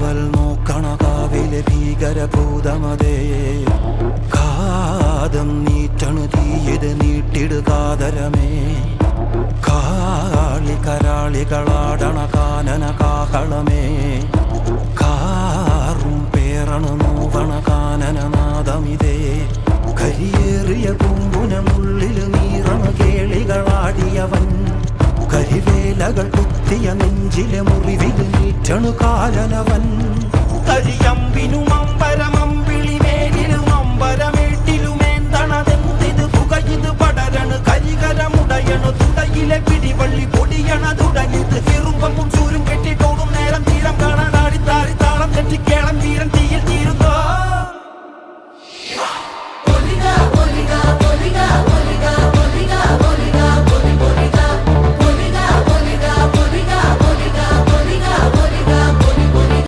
കാവൽ നോക്കണ കാവിലെ ഭീകരഭൂതമതേ കാതം നീറ്റണു തീയത് നീട്ടിടുകാതരമേ കാളി കരാളികളാടണ കാനന കാഹളമേ കാറും പേറണു നോവണ കാനനനാദമിതേ കരിയേറിയ പൂമ്പുനമുള്ളില് നീറണ കേളികളാടിയവൻ കരിവേലകൾ കുത്തിയ നെഞ്ചിലെ മുറിവില് നീറ്റണു കാലനവൻ കരിയമ്പിനും അമ്പരമമ്പിളിമേലിലും അമ്പരമേട്ടിലുമേന്തണതെന്തിത് പുകയിത് പടരണു കരികരമുടയണു തുടയിലെ പിടിവള്ളി പൊടിയണ തുടങ്ങിത് ചെറുമ്പും ചൂരും കെട്ടിട്ടോടും നേരം തീരം കാണാൻ